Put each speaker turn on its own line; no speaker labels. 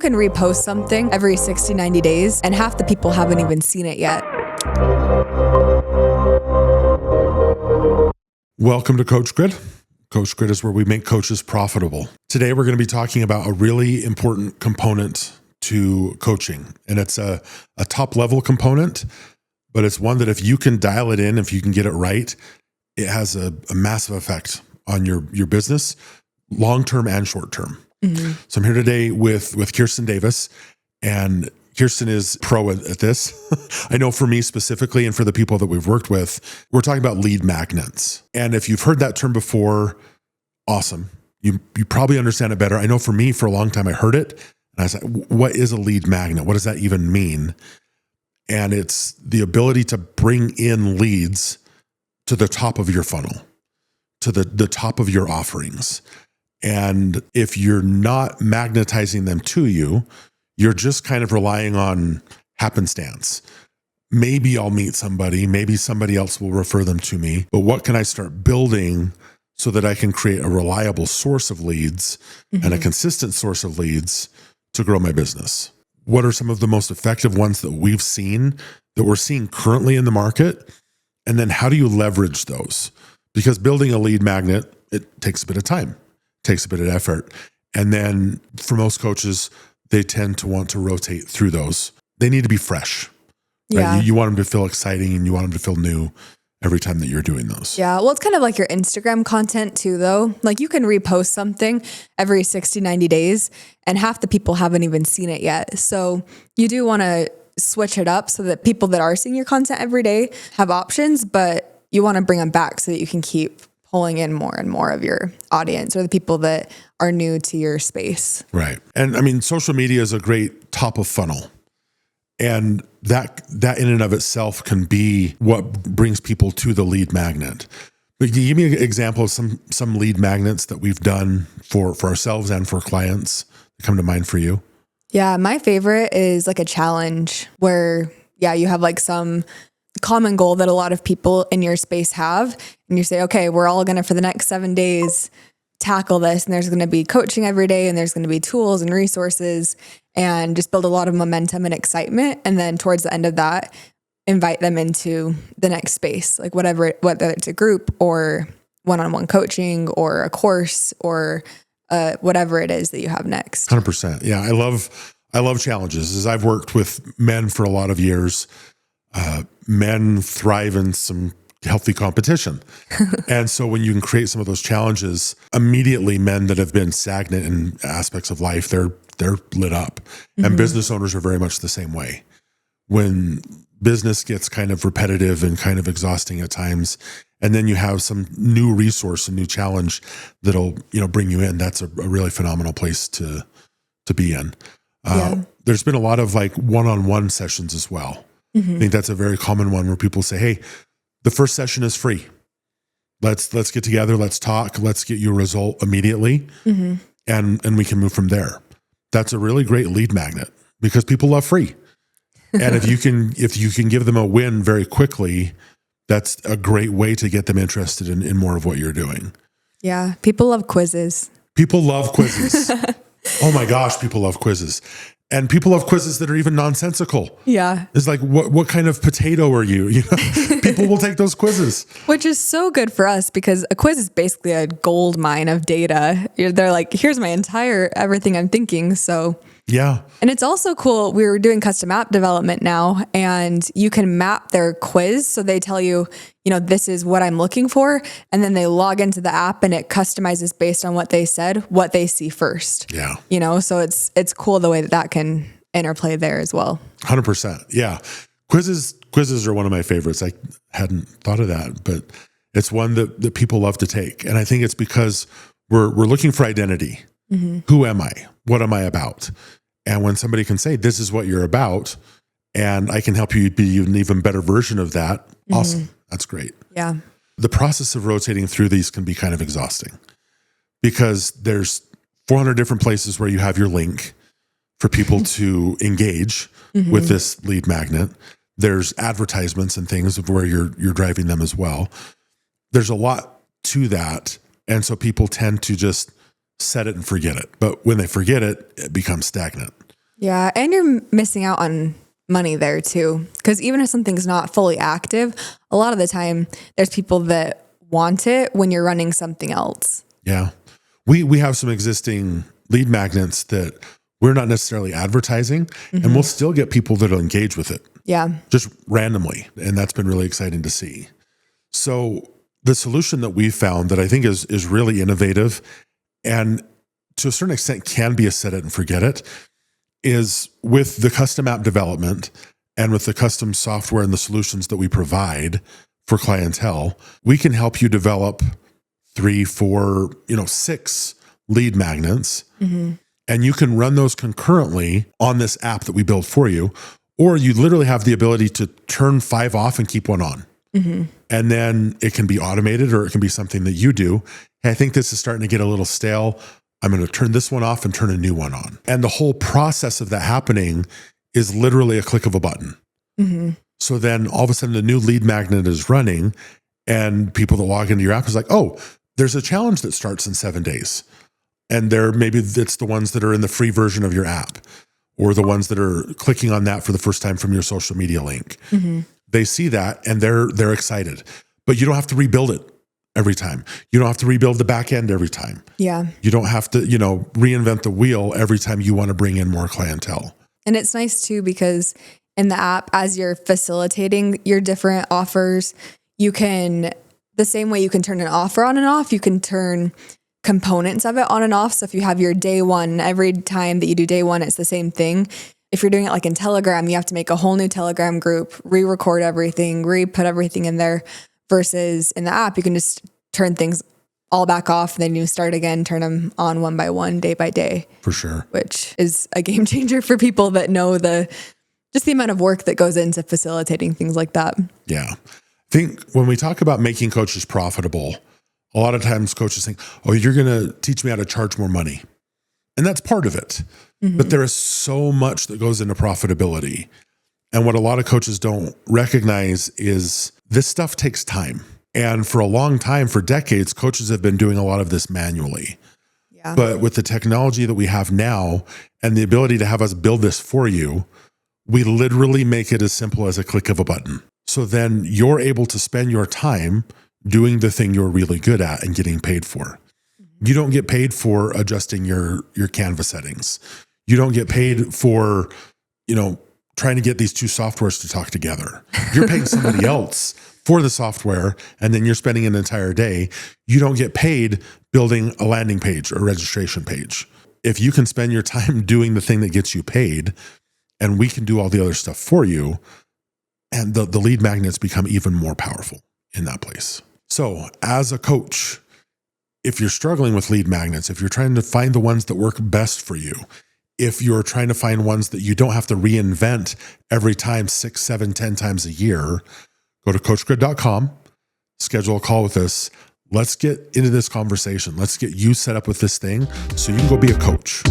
can repost something every 60, 90 days, and half the people haven't even seen it yet.
Welcome to Coach Grid. Coach Grid is where we make coaches profitable. Today, we're going to be talking about a really important component to coaching. And it's a top level component, but it's one that if you can dial it in, if you can get it right, it has a massive effect on your business, long-term and short-term. Mm-hmm. So I'm here today with Kirsten Davis, and Kirsten is pro at this. I know for me specifically, and for the people that we've worked with, we're talking about lead magnets. And if you've heard that term before, awesome. You probably understand it better. I know for me, for a long time, I heard it, and I was like, what is a lead magnet? What does that even mean? And it's the ability to bring in leads to the top of your funnel, to the top of your offerings. And if you're not magnetizing them to you, you're just kind of relying on happenstance. Maybe I'll meet somebody, maybe somebody else will refer them to me, but what can I start building so that I can create a reliable source of leads and a consistent source of leads to grow my business? What are some of the most effective ones that we've seen, that we're seeing currently in the market? And then how do you leverage those? Because building a lead magnet, it takes a bit of time, takes a bit of effort. And then for most coaches, they tend to want to rotate through those. They need to be fresh. Right?
Yeah.
You want them to feel exciting and you want them to feel new every time that you're doing those.
Yeah. Well, it's kind of like your Instagram content too, though. Like you can repost something every 60, 90 days, and half the people haven't even seen it yet. So you do want to switch it up so that people that are seeing your content every day have options, but you want to bring them back so that you can keep pulling in more and more of your audience or the people that are new to your space.
Right. And I mean, social media is a great top of funnel. And that in and of itself can be what brings people to the lead magnet. But can you give me an example of some lead magnets that we've done for ourselves and for clients that come to mind for you?
Yeah, my favorite is like a challenge where, you have like some common goal that a lot of people in your space have. And you say, okay, we're all going to, for the next 7 days, tackle this. And there's going to be coaching every day, and there's going to be tools and resources, and just build a lot of momentum and excitement. And then towards the end of that, invite them into the next space, like whether it's a group or one-on-one coaching or a course or whatever it is that you have next.
100%. Yeah. I love challenges. As I've worked with men for a lot of years, men thrive in some healthy competition. And so when you can create some of those challenges, immediately men that have been stagnant in aspects of life, they're lit up. And business owners are very much the same way. When business gets kind of repetitive and kind of exhausting at times, and then you have some new resource and new challenge that'll, bring you in, that's a really phenomenal place to be in. There's been a lot of like one-on-one sessions as well. I think that's a very common one where people say, hey, the first session is free. Let's get together. Let's talk. Let's get you a result immediately. And we can move from there. That's a really great lead magnet because people love free. And if you can give them a win very quickly, that's a great way to get them interested in more of what you're doing.
Yeah. People love quizzes.
People love quizzes. Oh my gosh. People love quizzes. And people love quizzes that are even nonsensical. Yeah. It's like, what kind of potato are you? People will take those quizzes.
Which is so good for us because a quiz is basically a gold mine of data. They're like, here's my everything I'm thinking. So
yeah.
And it's also cool. We're doing custom app development now, and you can map their quiz. So they tell you, this is what I'm looking for. And then they log into the app and it customizes based on what they said, what they see first.
Yeah.
So it's cool the way that can interplay there as well.
100%. Yeah. Quizzes are one of my favorites. I hadn't thought of that, but it's one that people love to take. And I think it's because we're looking for identity. Who am I? What am I about? And when somebody can say, this is what you're about, and I can help you be an even better version of that, awesome. That's great.
Yeah.
The process of rotating through these can be kind of exhausting because there's 400 different places where you have your link for people to engage with this lead magnet. There's advertisements and things of where you're driving them as well. There's a lot to that. And so people tend to just set it and forget it. But when they forget it, it becomes stagnant.
Yeah. And you're missing out on money there too. Because even if something's not fully active, a lot of the time there's people that want it when you're running something else.
Yeah. We have some existing lead magnets that we're not necessarily advertising, and we'll still get people that'll engage with it.
Yeah.
Just randomly. And that's been really exciting to see. So the solution that we found that I think is really innovative and to a certain extent can be a set it and forget it is with the custom app development and with the custom software and the solutions that we provide for clientele, we can help you develop 3, 4, 6 lead magnets. And you can run those concurrently on this app that we build for you. Or you literally have the ability to turn 5 off and keep 1 on. And then it can be automated or it can be something that you do. Hey, I think this is starting to get a little stale. I'm going to turn this one off and turn a new one on. And the whole process of that happening is literally a click of a button. So then all of a sudden the new lead magnet is running and people that log into your app is like, oh, there's a challenge that starts in 7 days. And maybe it's the ones that are in the free version of your app or the ones that are clicking on that for the first time from your social media link. They see that and they're excited, but you don't have to rebuild it every time. You don't have to rebuild the back end every time.
Yeah.
You don't have to, reinvent the wheel every time you want to bring in more clientele.
And it's nice too, because in the app, as you're facilitating your different offers, you can, the same way you can turn an offer on and off, you can turn components of it on and off. So if you have your day one, every time that you do day one, it's the same thing. If you're doing it like in Telegram, you have to make a whole new Telegram group, re-record everything, re-put everything in there, versus in the app, you can just turn things all back off. And then you start again, turn them on one by one, day by day.
For sure.
Which is a game changer for people that know just the amount of work that goes into facilitating things like that.
Yeah. I think when we talk about making coaches profitable, a lot of times coaches think, oh, you're going to teach me how to charge more money. And that's part of it. But there is so much that goes into profitability. And what a lot of coaches don't recognize is this stuff takes time. And for a long time, for decades, coaches have been doing a lot of this manually.
Yeah.
But with the technology that we have now and the ability to have us build this for you, we literally make it as simple as a click of a button. So then you're able to spend your time doing the thing you're really good at and getting paid for. You don't get paid for adjusting your Canva settings. You don't get paid for, trying to get these 2 softwares to talk together. You're paying somebody else for the software, and then you're spending an entire day. You don't get paid building a landing page or registration page. If you can spend your time doing the thing that gets you paid, and we can do all the other stuff for you, and the lead magnets become even more powerful in that place. So as a coach, if you're struggling with lead magnets, if you're trying to find the ones that work best for you, if you're trying to find ones that you don't have to reinvent every time 6, 7, 10 times a year, go to coachgrid.com, schedule a call with us. Let's get into this conversation. Let's get you set up with this thing so you can go be a coach.